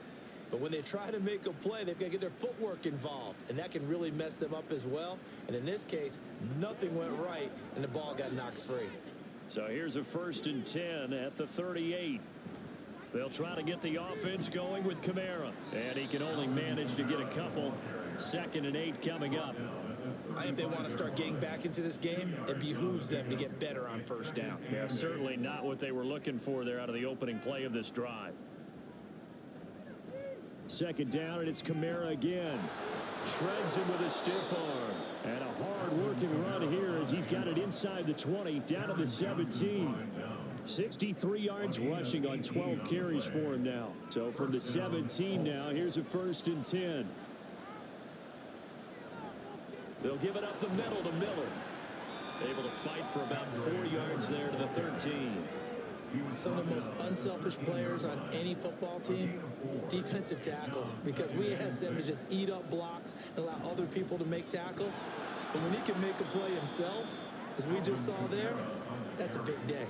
But when they try to make a play, they've got to get their footwork involved, and that can really mess them up as well. And in this case, nothing went right, and the ball got knocked free. So here's a 1st and 10 at the 38. They'll try to get the offense going with Kamara, and he can only manage to get a couple. 2nd and 8 coming up. I think they want to start getting back into this game. It behooves them to get better on 1st down. Yeah, certainly not what they were looking for there out of the opening play of this drive. 2nd down, and it's Kamara again. Shreds him with a stiff arm. And a hard-working run here as he's got it inside the 20, down to the 17. 63 yards rushing on 12 carries for him now. So from the 17 now, here's a 1st and 10. They'll give it up the middle to Miller. Able to fight for about 4 yards there to the 13. Some of the most unselfish players on any football team, defensive tackles, because we ask them to just eat up blocks and allow other people to make tackles. But when he can make a play himself, as we just saw there, that's a big day.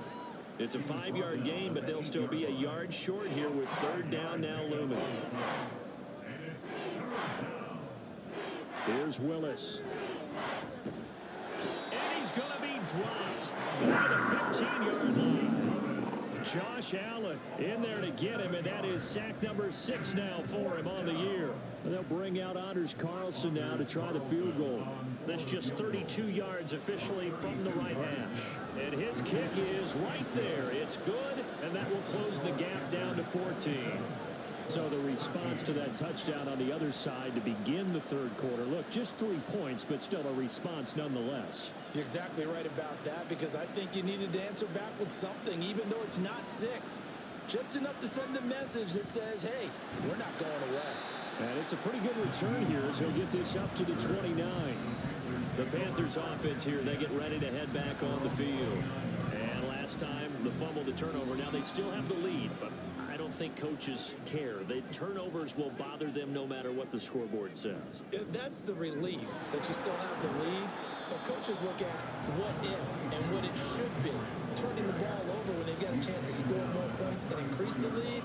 It's a 5-yard gain, but they'll still be a yard short here with 3rd down now looming. Here's Willis. And he's going to be dropped at the 15-yard line. Josh Allen in there to get him, and that is sack number 6 now for him on the year. And they'll bring out Anders Carlson now to try the field goal. That's just 32 yards officially from the right hash. And his kick is right there. It's good, and that will close the gap down to 14. So the response to that touchdown on the other side to begin the 3rd quarter. Look, just 3 points, but still a response nonetheless. You're exactly right about that, because I think you needed to answer back with something, even though it's not 6. Just enough to send a message that says, hey, we're not going away. And it's a pretty good return here as he'll get this up to the 29. The Panthers offense here, they get ready to head back on the field. And last time, the fumble, the turnover. Now they still have the lead, but I don't think coaches care. The turnovers will bother them no matter what the scoreboard says. That's the relief, that you still have the lead. But coaches look at what if and what it should be. Turning the ball over when they've got a chance to score more points and increase the lead,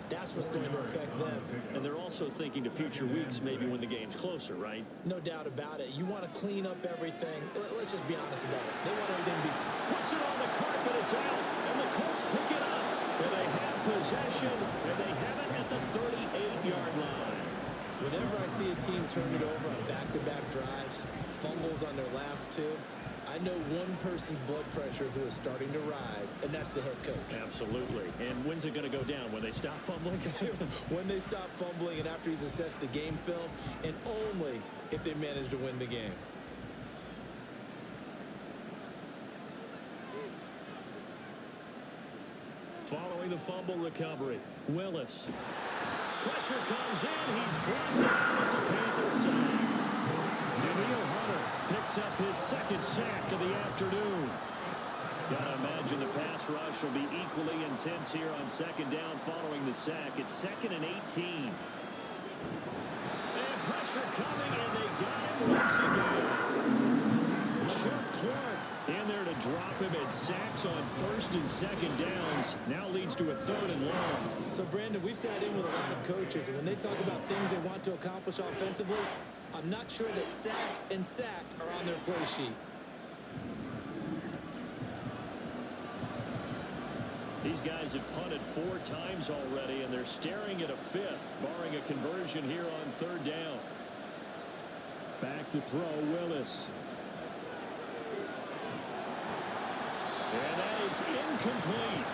that's what's going to affect them. And they're also thinking to future weeks, maybe when the game's closer, right? No doubt about it. You want to clean up everything. Let's just be honest about it. They want everything to be... Puts it on the carpet, it's out, and the Colts pick it up. And they have possession, and they have it at the 38-yard line. Whenever I see a team turn it over on back-to-back drives, fumbles on their last 2, I know one person's blood pressure who is starting to rise, and that's the head coach. Absolutely. And when's it going to go down? When they stop fumbling? When they stop fumbling and after he's assessed the game film, and only if they manage to win the game. Following the fumble recovery, Willis. Pressure comes in. He's brought down. It's a Panthers sack. Daniil Hunter picks up his 2nd sack of the afternoon. Gotta imagine the pass rush will be equally intense here on 2nd down following the sack. It's 2nd and 18. And pressure coming, and they got him once again. Chuck Clark in there to drop him, and sacks on 1st and 2nd downs. Now leads to a 3rd and long. So, Brandon, we've sat in with a lot of coaches, and when they talk about things they want to accomplish offensively, I'm not sure that sack and sack are on their play sheet. These guys have punted 4 times already, and they're staring at a 5th, barring a conversion here on 3rd down. Back to throw, Willis. And that is incomplete.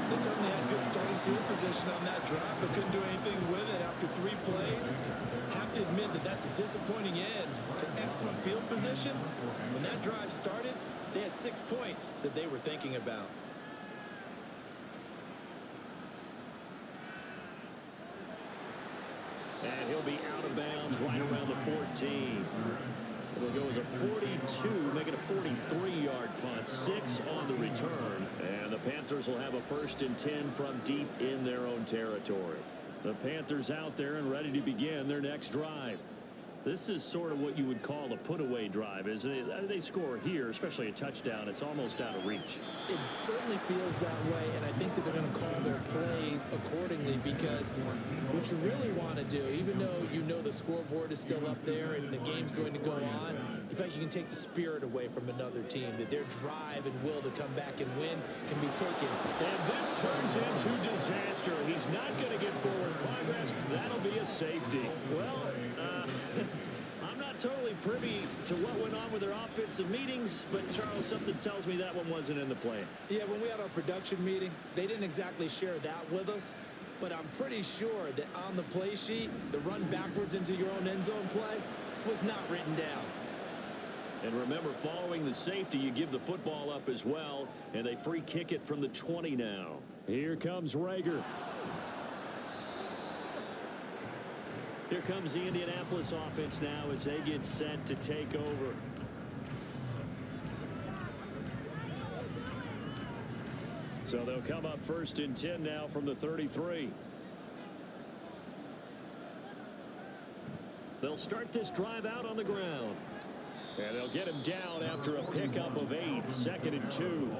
They certainly had good starting field position on that drive, but couldn't do anything with it after 3 plays. Have to admit that that's a disappointing end to excellent field position. When that drive started, they had 6 points that they were thinking about. And he'll be out of bounds right around the 14. It'll go as a 42, make it a 43-yard punt. 6 on the return. And the Panthers will have a 1st and 10 from deep in their own territory. The Panthers out there and ready to begin their next drive. This is sort of what you would call a put-away drive, isn't it? They score here, especially a touchdown. It's almost out of reach. It certainly feels that way, and I think that they're going to call their plays accordingly, because what you really want to do, even though you know the scoreboard is still up there and the game's going to go on, in fact, you can take the spirit away from another team, that their drive and will to come back and win can be taken. And this turns into disaster. He's not going to get forward progress. That'll be a safety. Well, I'm not totally privy to what went on with their offensive meetings, but Charles, something tells me that one wasn't in the plan. Yeah, when we had our production meeting, they didn't exactly share that with us, but I'm pretty sure that on the play sheet, the run backwards into your own end zone play was not written down. And remember, following the safety, you give the football up as well, and they free kick it from the 20 now. Here comes Rager. Here comes the Indianapolis offense now as they get set to take over. So they'll come up 1st and 10 now from the 33. They'll start this drive out on the ground. And they'll get him down after a pickup of 8, 2nd and 2.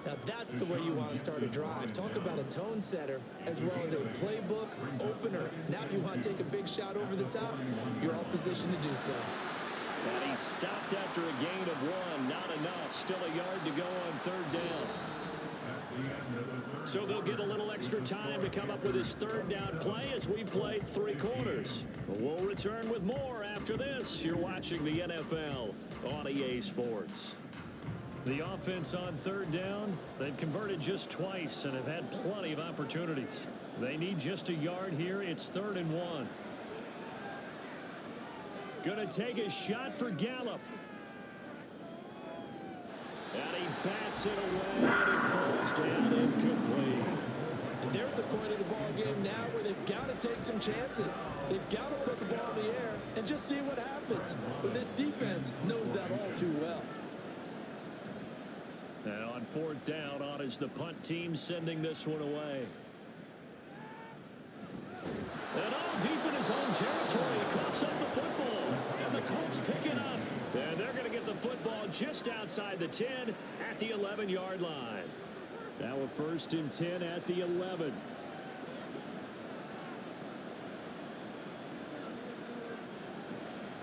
Now that's the way you want to start a drive. Talk about a tone setter as well as a playbook opener. Now if you want to take a big shot over the top, you're all positioned to do so. And he stopped after a gain of 1. Not enough. Still a yard to go on 3rd down. So they'll get a little extra time to come up with his 3rd down play as we've played 3 quarters. We'll return with more after this. You're watching the NFL on EA Sports. The offense on 3rd down, they've converted just twice and have had plenty of opportunities. They need just a yard here. It's 3rd and 1. Gonna take a shot for Gallup. And he bats it away, and it falls down incomplete. And they're at the point of the ball game now where they've got to take some chances. They've got to put the ball in the air and just see what happens. But this defense knows that all too well. Now on 4th down, on is the punt team sending this one away. And all deep in his own territory, he coughs up the football. And the Colts pick it up. And they're going to get the football just outside the 10 at the 11-yard line. Now a 1st and 10 at the 11.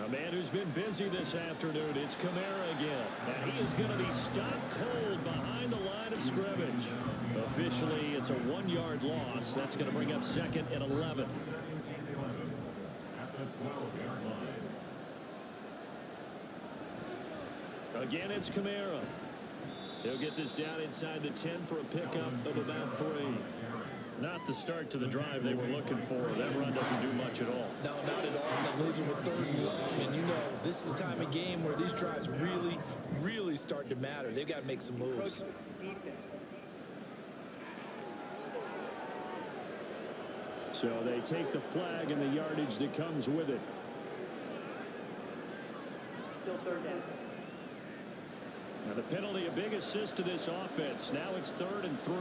A man who's been busy this afternoon, it's Kamara again. And he is going to be stopped cold behind the line of scrimmage. Officially, it's a 1-yard loss. That's going to bring up 2nd and 11. Again, it's Kamara. He'll get this down inside the 10 for a pickup of about 3. Not the start to the drive they were looking for. That run doesn't do much at all. No, not at all. And losing with 3rd and long. And you know, this is the time of game where these drives really, really start to matter. They've got to make some moves. So they take the flag and the yardage that comes with it. Still 3rd down. Now the penalty, a big assist to this offense. Now it's 3rd and 3.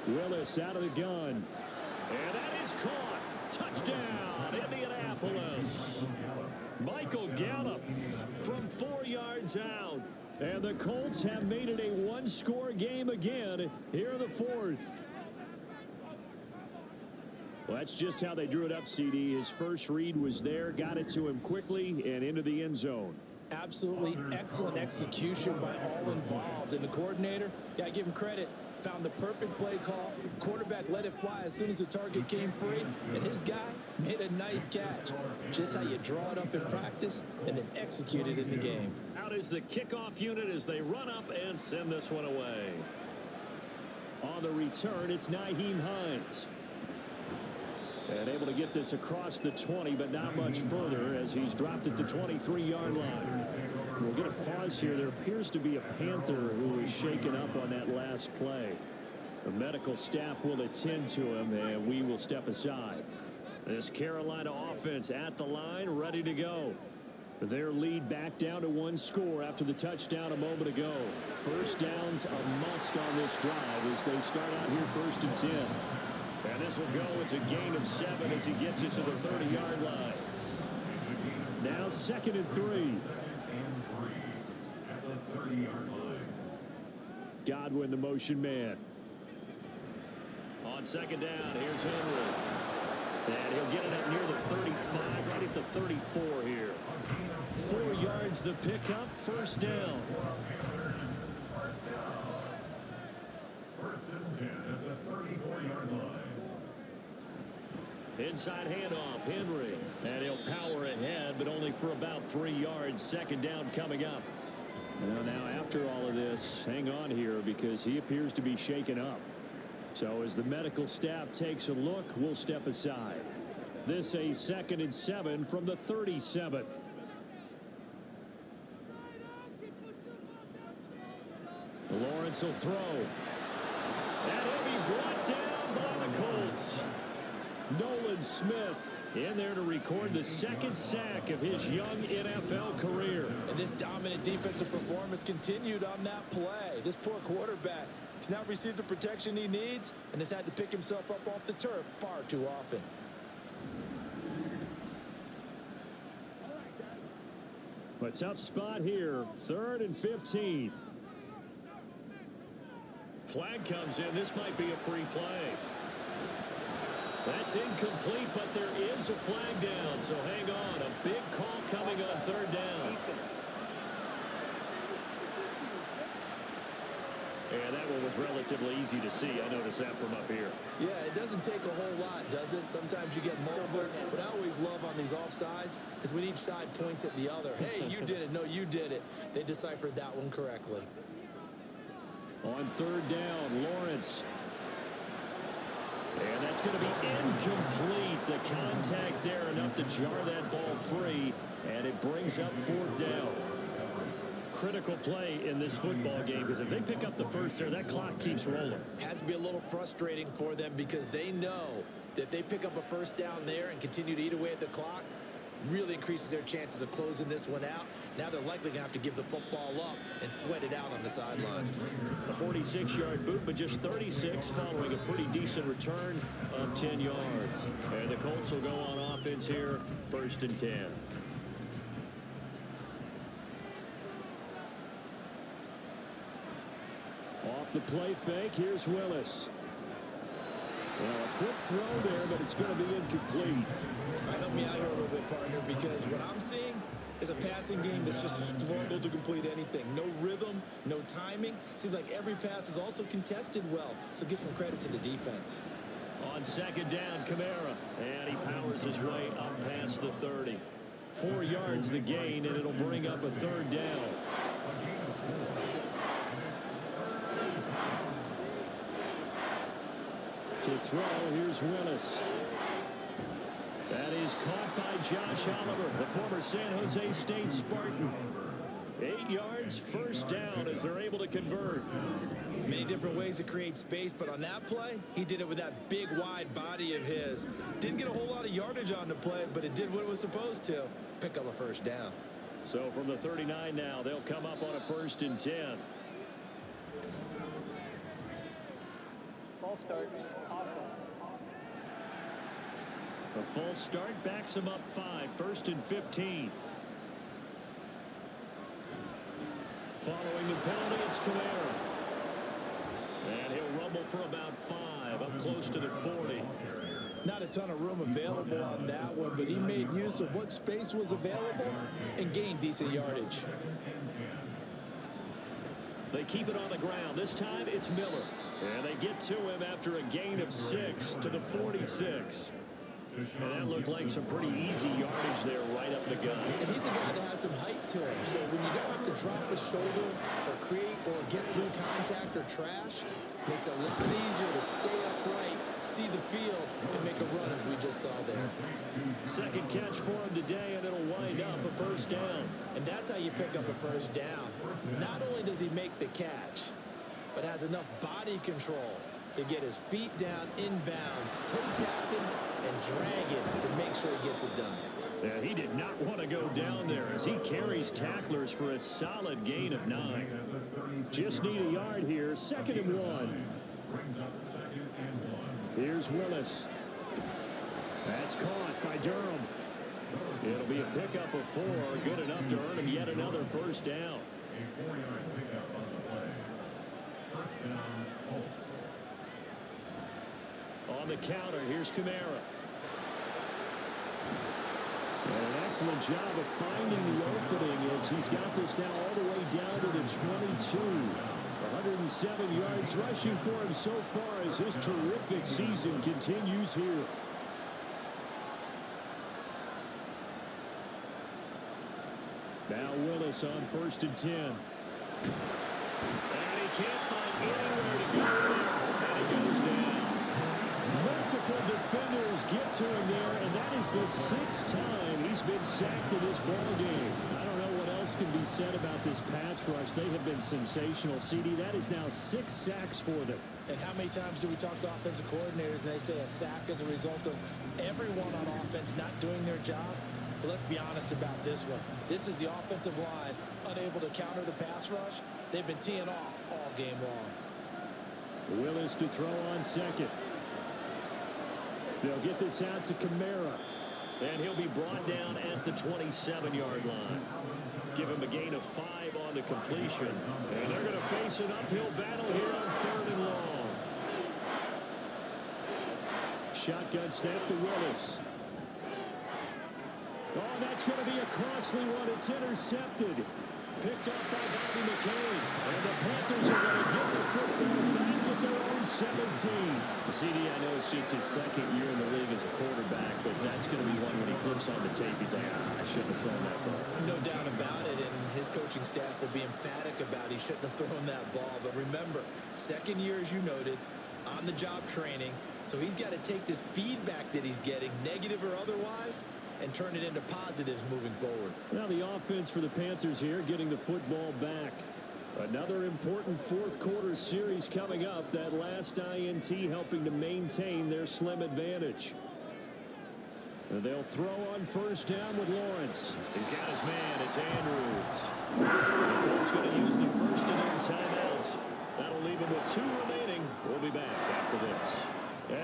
Willis out of the gun. And that is caught. Touchdown, Indianapolis. Michael Gallup from 4 yards out. And the Colts have made it a 1-score game again here in the 4th. Well, that's just how they drew it up, CD. His first read was there, got it to him quickly, and into the end zone. Absolutely excellent execution by all involved. And the coordinator, got to give him credit, found the perfect play call. Quarterback let it fly as soon as the target came free. And his guy made a nice catch. Just how you draw it up in practice and then execute it in the game. Out is the kickoff unit as they run up and send this one away. On the return, it's Nyheim Hines. And able to get this across the 20, but not much further as he's dropped it to 23-yard line. We'll get a pause here. There appears to be a Panther who is shaken up on that last play. The medical staff will attend to him, and we will step aside. This Carolina offense at the line, ready to go. Their lead back down to 1 score after the touchdown a moment ago. First down's a must on this drive as they start out here 1st and 10. And this will go. It's a gain of 7 as he gets it to the 30-yard line. Now 2nd and 3. Godwin, the motion man. On 2nd down, here's Henry. And he'll get it up near the 35, right at the 34 here. 4 yards the pickup, 1st down. 1st and 10 at the 34-yard line. Inside handoff, Henry. And he'll power ahead, but only for about 3 yards. 2nd down coming up. Well, now after all of this, hang on here because he appears to be shaken up. So as the medical staff takes a look, we'll step aside. This a 2nd and 7 from the 37. Lawrence will throw. And he'll be brought down by the Colts. Nolan Smith in there to record the 2nd sack of his young NFL career. And this dominant defensive performance continued on that play. This poor quarterback, he's not received the protection he needs and has had to pick himself up off the turf far too often. A tough spot here. 3rd and 15. Flag comes in. This might be a free play. That's incomplete, but there is a flag down, so hang on. A big call coming on 3rd down. And that one was relatively easy to see. I noticed that from up here. Yeah, it doesn't take a whole lot, does it? Sometimes you get multiples. What I always love on these offsides is when each side points at the other. Hey, you did it. No, you did it. They deciphered that one correctly. On 3rd down, Lawrence. And that's going to be incomplete. The contact there enough to jar that ball free, and it brings up 4th down. Critical play in this football game, because if they pick up the first there, that clock keeps rolling. Has to be a little frustrating for them because they know that if they pick up a 1st down there and continue to eat away at the clock, really increases their chances of closing this one out. Now they're likely going to have to give the football up and sweat it out on the sideline. A 46-yard boot, but just 36 following a pretty decent return of 10 yards. And the Colts will go on offense here, 1st and 10. Off the play fake, here's Willis. Well, a quick throw there, but it's going to be incomplete. Help me out here a little bit, partner, because what I'm seeing is a passing game that's just struggled to complete anything. No rhythm, no timing. Seems like every pass is also contested well, so give some credit to the defense. On 2nd down, Kamara, and he powers his way up past the 30. 4 yards the gain, and it'll bring up a 3rd down. To throw, here's Willis. That is caught by Josh Oliver, the former San Jose State Spartan. 8 yards, 1st down as they're able to convert. Many different ways to create space, but on that play, he did it with that big, wide body of his. Didn't get a whole lot of yardage on the play, but it did what it was supposed to. Pick up a 1st down. So from the 39 now, they'll come up on a 1st and 10. Ball start. A false start backs him up 5, 1st and 15. Following the penalty, it's Kamara. And he'll rumble for about 5, up close to the 40. Not a ton of room available on that one, but he made use of what space was available and gained decent yardage. They keep it on the ground. This time, it's Miller. And they get to him after a gain of 6 to the 46. And that looked like some pretty easy yardage there right up the gut. And he's a guy that has some height to him. So when you don't have to drop a shoulder or create or get through contact or trash, makes it a lot easier to stay upright, see the field, and make a run as we just saw there. 2nd catch for him today, and it'll wind up a 1st down. And that's how you pick up a 1st down. Not only does he make the catch, but has enough body control to get his feet down inbounds, toe tapping and dragging to make sure he gets it done. Yeah, he did not want to go down there as he carries tacklers for a solid gain of 9. Just need a yard here, 2nd and 1. Here's Willis. That's caught by Durham. It'll be a pickup of 4, good enough to earn him yet another 1st down. A 4-yard pickup on the play. 1st down, Colts. On the counter, here's Kamara. An excellent job of finding the opening as he's got this now all the way down to the 22. 107 yards rushing for him so far as his terrific season continues here. Now Willis on 1st and 10. And he can't find anywhere to go there. And he goes down. multiple defenders get to him there, and that is the 6th time he's been sacked in this ball game. I don't know what else can be said about this pass rush. They have been sensational. CD, that is now 6 sacks for them. And how many times do we talk to offensive coordinators and they say a sack as a result of everyone on offense not doing their job? But let's be honest about this one. This is the offensive line unable to counter the pass rush. They've been teeing off all game long. Willis to throw on second. They'll get this out to Kamara. And he'll be brought down at the 27-yard line. Give him a gain of 5 on the completion. And they're going to face an uphill battle here on 3rd and long. Shotgun snap to Willis. Oh, that's going to be a costly one. It's intercepted. Picked up by Bobby McCain. And the Panthers are going to get the football back at their own 17. CD, I know it's just his 2nd year in the league as a quarterback, but that's going to be one when he flips on the tape. He's like, I shouldn't have thrown that ball. No doubt about it, and his coaching staff will be emphatic about he shouldn't have thrown that ball. But remember, 2nd year, as you noted, on-the-job training. So he's got to take this feedback that he's getting, negative or otherwise, and turn it into positives moving forward. Now the offense for the Panthers here getting the football back. Another important 4th quarter series coming up. That last INT helping to maintain their slim advantage. And they'll throw on 1st down with Lawrence. He's got his man. It's Andrews. The Colts going to use the first of their timeouts. That'll leave him with 2 remaining. We'll be back after this.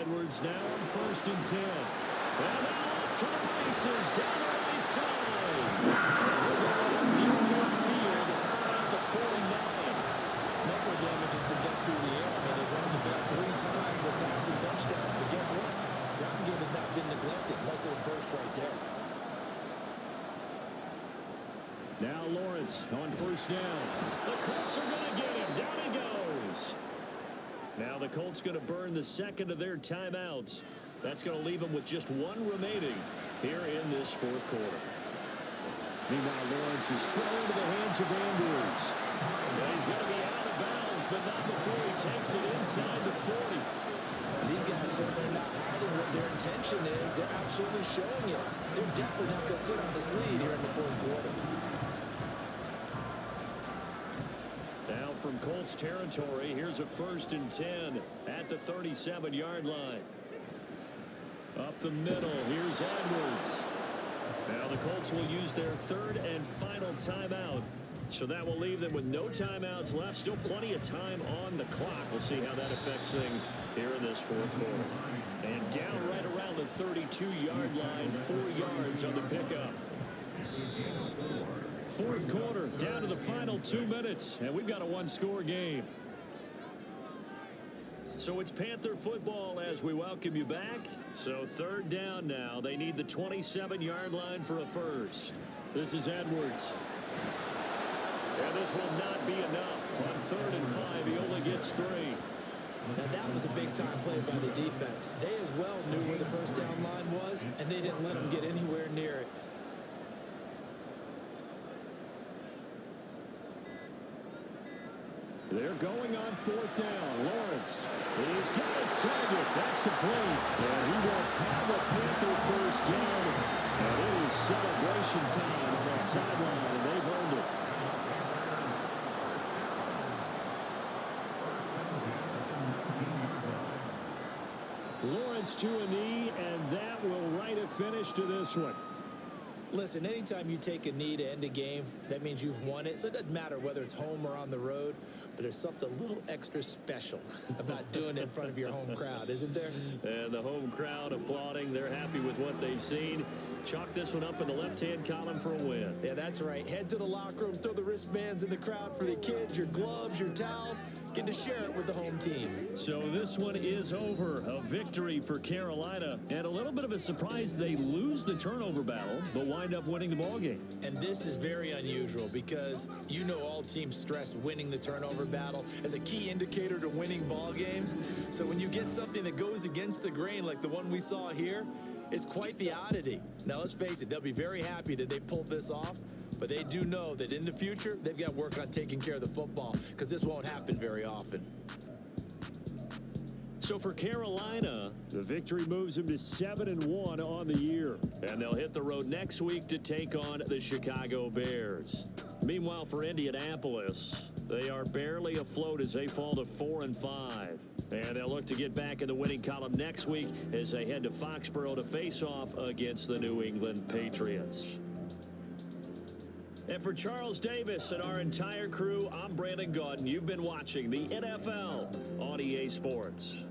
Edwards now on 1st and 10. And off to the races down the right side. Field at the 49. Muscle damage has been done through the air. I mean, they've run the ball 3 times for passing touchdowns. But guess what? Ground game has not been neglected. Muscle burst right there. Now Lawrence on 1st down. The Colts are going to get him. Down he goes. Now the Colts going to burn the 2nd of their timeouts. That's going to leave them with just 1 remaining here in this 4th quarter. Meanwhile, Lawrence is thrown into the hands of Andrews. And he's going to be out of bounds, but not before he takes it inside the 40. These guys certainly not hiding what their intention is. They're absolutely showing it. They're definitely not going to sit on this lead here in the 4th quarter. Now from Colts territory, here's a 1st and 10 at the 37-yard line. Up the middle, here's Edwards. Now the Colts will use their 3rd and final timeout. So that will leave them with no timeouts left. Still plenty of time on the clock. We'll see how that affects things here in this 4th quarter. And down right around the 32-yard line, 4 yards on the pickup. 4th quarter, down to the final 2 minutes, and we've got a 1-score game. So it's Panther football as we welcome you back. So 3rd down now. They need the 27-yard line for a first. This is Edwards. And this will not be enough. On 3rd and 5, he only gets 3. Now that was a big-time play by the defense. They as well knew where the 1st down line was, and they didn't let them get anywhere near it. They're going on 4th down. Lawrence, he's got his target. That's complete. And he will have a Panther 1st down. And it is celebration time on that sideline, and they've earned it. Lawrence to a knee, and that will write a finish to this one. Listen, anytime you take a knee to end a game, that means you've won it. So it doesn't matter whether it's home or on the road, but there's something a little extra special about doing it in front of your home crowd, isn't there? And the home crowd applauding. They're happy with what they've seen. Chalk this one up in the left-hand column for a win. Yeah, that's right. Head to the locker room, throw the wristbands in the crowd for the kids, your gloves, your towels. Get to share it with the home team. So this one is over. A victory for Carolina. And a little bit of a surprise, they lose the turnover battle, but wind up winning the ballgame. And this is very unusual because you know all teams stress winning the turnover battle as a key indicator to winning ball games. So when you get something that goes against the grain like the one we saw here, it's quite the oddity. Now let's face it, they'll be very happy that they pulled this off, but they do know that in the future they've got work on taking care of the football because this won't happen very often. So for Carolina, the victory moves them to 7-1 on the year. and they'll hit the road next week to take on the Chicago Bears. Meanwhile, for Indianapolis, they are barely afloat as they fall to 4-5. And they'll look to get back in the winning column next week as they head to Foxborough to face off against the New England Patriots. And for Charles Davis and our entire crew, I'm Brandon Gaudin. You've been watching the NFL on EA Sports.